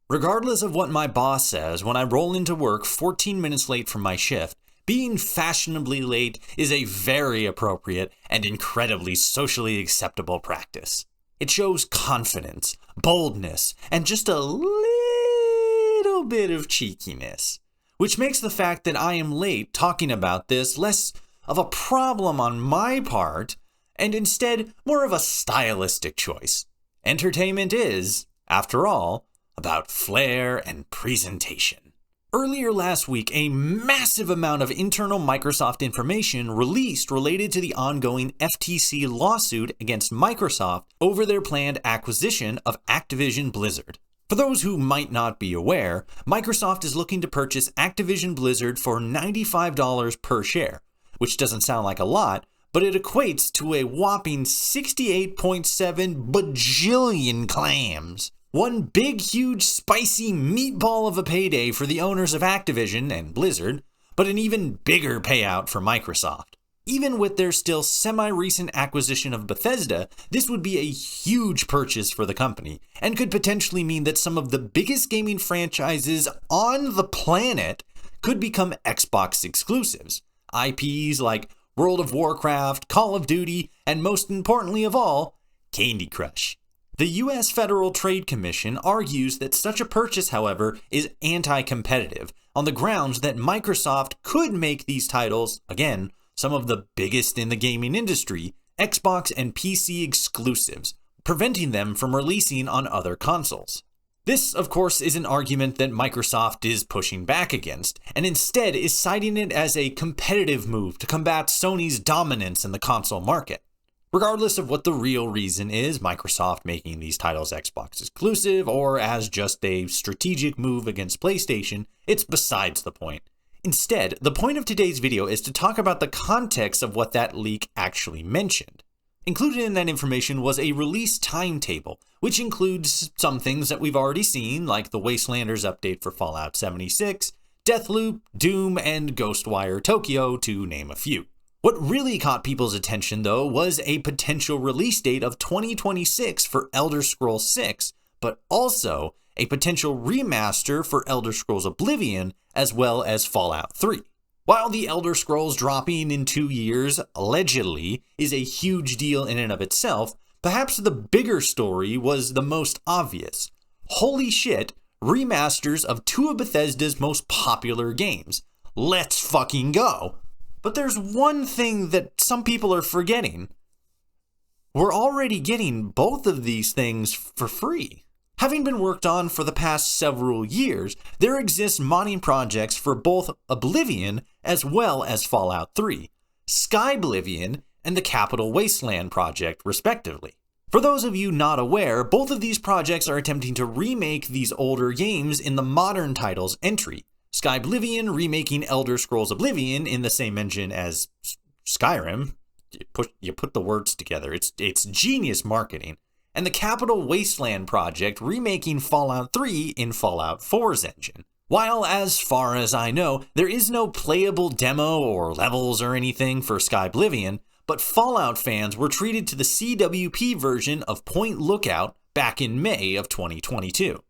Regardless of what my boss says, when I roll into work 14 minutes late from my shift, being fashionably late is a very appropriate and incredibly socially acceptable practice. It shows confidence, boldness, and just a little bit of cheekiness, which makes the fact that I am late talking about this less of a problem on my part, and instead more of a stylistic choice. Entertainment is, after all, about flair and presentation. Earlier last week, a massive amount of internal Microsoft information released related to the ongoing FTC lawsuit against Microsoft over their planned acquisition of Activision Blizzard. For those who might not be aware, Microsoft is looking to purchase Activision Blizzard for $95 per share, which doesn't sound like a lot, but it equates to a whopping 68.7 bajillion clams. One big, huge, spicy meatball of a payday for the owners of Activision and Blizzard, but an even bigger payout for Microsoft. Even with their still semi-recent acquisition of Bethesda, this would be a huge purchase for the company, and could potentially mean that some of the biggest gaming franchises on the planet could become Xbox exclusives. IPs like World of Warcraft, Call of Duty, and most importantly of all, Candy Crush. The US Federal Trade Commission argues that such a purchase, however, is anti-competitive, on the grounds that Microsoft could make these titles, again, some of the biggest in the gaming industry, Xbox and PC exclusives, preventing them from releasing on other consoles. This, of course, is an argument that Microsoft is pushing back against, and instead is citing it as a competitive move to combat Sony's dominance in the console market. Regardless of what the real reason is, Microsoft making these titles Xbox exclusive, or as just a strategic move against PlayStation, it's besides the point. Instead, the point of today's video is to talk about the context of what that leak actually mentioned. Included in that information was a release timetable, which includes some things that we've already seen, like the Wastelanders update for Fallout 76, Deathloop, Doom, and Ghostwire Tokyo, to name a few. What really caught people's attention, though, was a potential release date of 2026 for Elder Scrolls 6, but also a potential remaster for Elder Scrolls Oblivion, as well as Fallout 3. While the Elder Scrolls dropping in 2 years, allegedly, is a huge deal in and of itself, perhaps the bigger story was the most obvious. Holy shit, remasters of two of Bethesda's most popular games. Let's fucking go! But there's one thing that some people are forgetting. We're already getting both of these things for free. Having been worked on for the past several years, there exist modding projects for both Oblivion as well as Fallout 3, Skyblivion, and the Capital Wasteland project, respectively. For those of you not aware, both of these projects are attempting to remake these older games in the modern title's entry. Skyblivion remaking Elder Scrolls Oblivion in the same engine as Skyrim. You put the words together. It's genius marketing. And the Capital Wasteland project remaking Fallout 3 in Fallout 4's engine. While, as far as I know, there is no playable demo or levels or anything for Skyblivion, but Fallout fans were treated to the CWP version of Point Lookout back in May of 2022.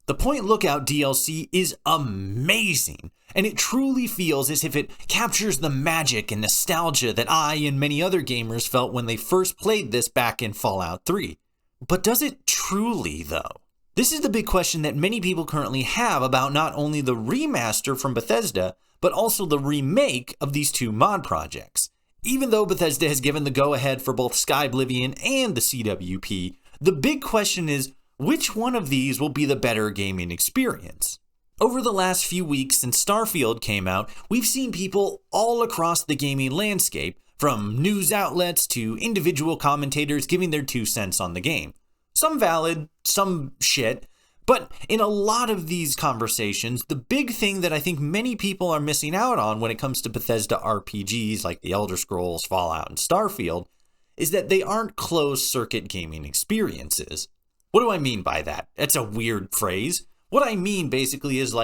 The Point Lookout DLC is amazing, and it truly feels as if it captures the magic and nostalgia that I and many other gamers felt when they first played this back in Fallout 3. But does it truly, though? This is the big question that many people currently have about not only the remaster from Bethesda, but also the remake of these two mod projects. Even though Bethesda has given the go-ahead for both Skyblivion and the CWP, the big question is, which one of these will be the better gaming experience? Over the last few weeks since Starfield came out, we've seen people all across the gaming landscape, from news outlets to individual commentators giving their 2 cents on the game. Some valid, some shit, but in a lot of these conversations, the big thing that I think many people are missing out on when it comes to Bethesda RPGs like the Elder Scrolls, Fallout, and Starfield is that they aren't closed-circuit gaming experiences. What do I mean by that? That's a weird phrase. What I mean basically is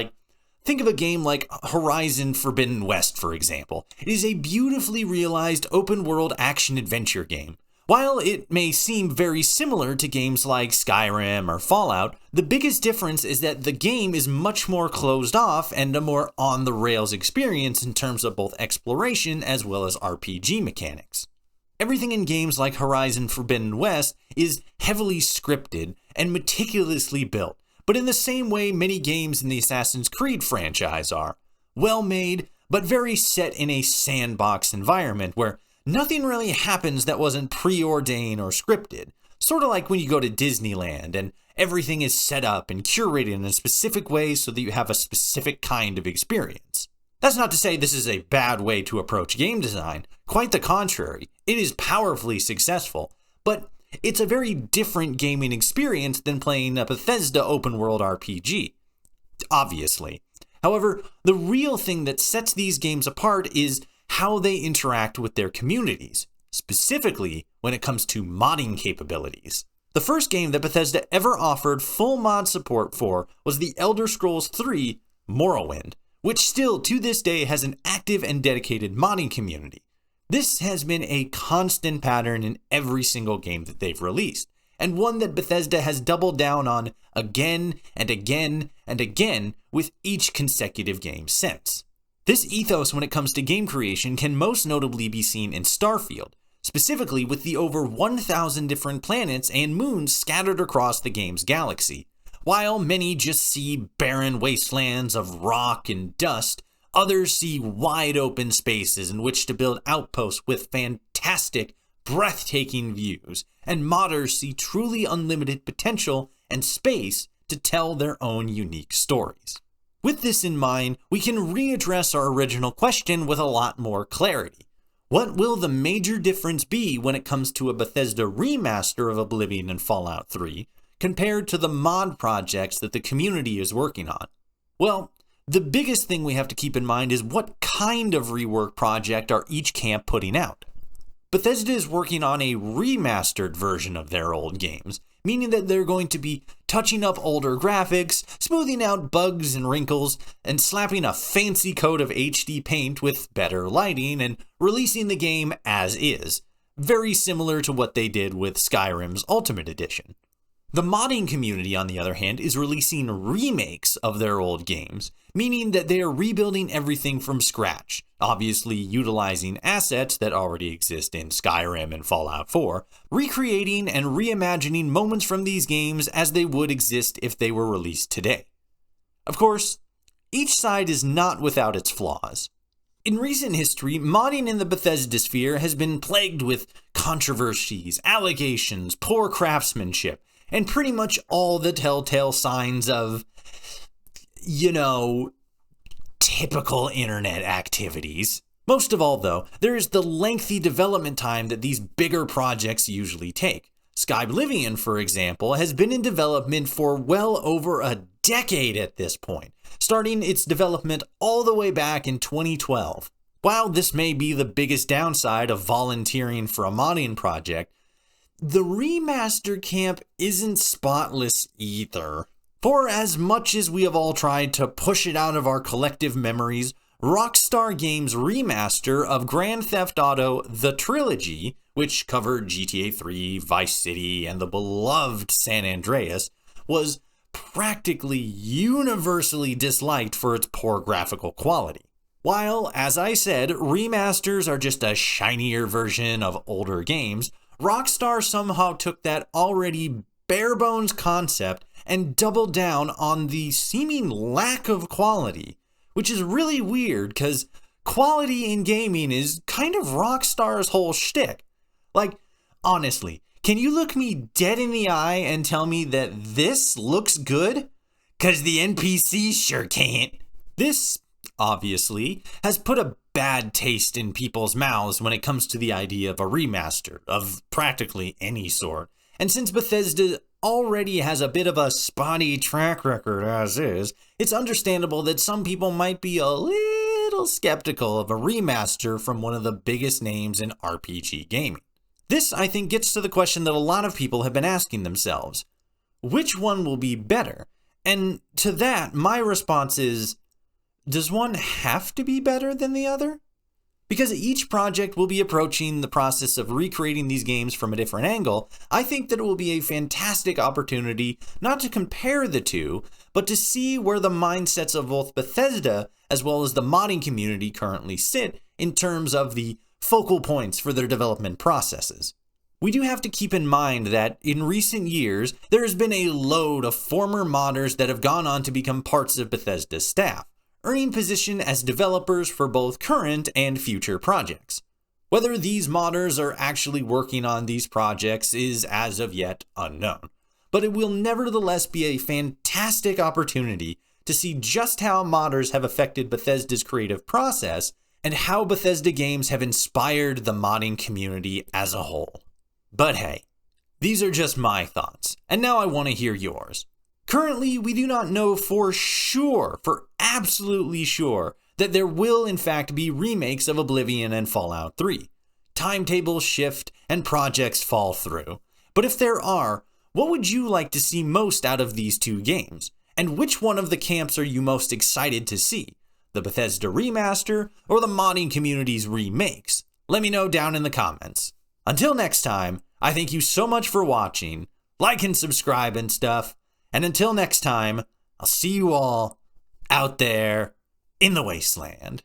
think of a game like Horizon Forbidden West, for example. It is a beautifully realized open-world action-adventure game. While it may seem very similar to games like Skyrim or Fallout, the biggest difference is that the game is much more closed off and a more on-the-rails experience in terms of both exploration as well as RPG mechanics. Everything in games like Horizon Forbidden West is heavily scripted and meticulously built, but in the same way many games in the Assassin's Creed franchise are. Well made, but very set in a sandbox environment where nothing really happens that wasn't preordained or scripted. Sort of like when you go to Disneyland and everything is set up and curated in a specific way so that you have a specific kind of experience. That's not to say this is a bad way to approach game design. Quite the contrary. It is powerfully successful, but it's a very different gaming experience than playing a Bethesda open world RPG. Obviously. However, the real thing that sets these games apart is how they interact with their communities, specifically when it comes to modding capabilities. The first game that Bethesda ever offered full mod support for was The Elder Scrolls III: Morrowind, which still to this day has an active and dedicated modding community. This has been a constant pattern in every single game that they've released, and one that Bethesda has doubled down on again and again and again with each consecutive game since. This ethos when it comes to game creation can most notably be seen in Starfield, specifically with the over 1,000 different planets and moons scattered across the game's galaxy. While many just see barren wastelands of rock and dust, others see wide open spaces in which to build outposts with fantastic, breathtaking views, and modders see truly unlimited potential and space to tell their own unique stories. With this in mind, we can readdress our original question with a lot more clarity. What will the major difference be when it comes to a Bethesda remaster of Oblivion and Fallout 3 compared to the mod projects that the community is working on? Well, the biggest thing we have to keep in mind is what kind of rework project are each camp putting out. Bethesda is working on a remastered version of their old games, meaning that they're going to be touching up older graphics, smoothing out bugs and wrinkles, and slapping a fancy coat of HD paint with better lighting and releasing the game as is, very similar to what they did with Skyrim's Ultimate Edition. The modding community, on the other hand, is releasing remakes of their old games, meaning that they are rebuilding everything from scratch, obviously utilizing assets that already exist in Skyrim and Fallout 4, recreating and reimagining moments from these games as they would exist if they were released today. Of course, each side is not without its flaws. In recent history, modding in the Bethesda sphere has been plagued with controversies, allegations, poor craftsmanship, and pretty much all the telltale signs of, typical internet activities. Most of all, though, there is the lengthy development time that these bigger projects usually take. Skyblivion, for example, has been in development for well over a decade at this point, starting its development all the way back in 2012. While this may be the biggest downside of volunteering for a modding project, the remaster camp isn't spotless either. For as much as we have all tried to push it out of our collective memories, Rockstar Games' remaster of Grand Theft Auto: The Trilogy, which covered GTA 3, Vice City, and the beloved San Andreas, was practically universally disliked for its poor graphical quality. While, as I said, remasters are just a shinier version of older games, Rockstar somehow took that already bare-bones concept and doubled down on the seeming lack of quality, which is really weird because quality in gaming is kind of Rockstar's whole shtick. Like, honestly, can you look me dead in the eye and tell me that this looks good? Because the NPCs sure can't. This, obviously, has put a bad taste in people's mouths when it comes to the idea of a remaster of practically any sort. And since Bethesda already has a bit of a spotty track record as is, it's understandable that some people might be a little skeptical of a remaster from one of the biggest names in RPG gaming. This, I think, gets to the question that a lot of people have been asking themselves. Which one will be better? And to that, my response is, does one have to be better than the other? Because each project will be approaching the process of recreating these games from a different angle, I think that it will be a fantastic opportunity not to compare the two, but to see where the mindsets of both Bethesda as well as the modding community currently sit in terms of the focal points for their development processes. We do have to keep in mind that in recent years, there has been a load of former modders that have gone on to become parts of Bethesda's staff, earning position as developers for both current and future projects. Whether these modders are actually working on these projects is as of yet unknown, but it will nevertheless be a fantastic opportunity to see just how modders have affected Bethesda's creative process and how Bethesda games have inspired the modding community as a whole. But hey, these are just my thoughts, and now I want to hear yours. Currently, we do not know for absolutely sure, that there will in fact be remakes of Oblivion and Fallout 3. Timetables shift and projects fall through. But if there are, what would you like to see most out of these two games? And which one of the camps are you most excited to see? The Bethesda Remaster or the modding community's remakes? Let me know down in the comments. Until next time, I thank you so much for watching, like and subscribe and stuff, and until next time, I'll see you all out there in the wasteland.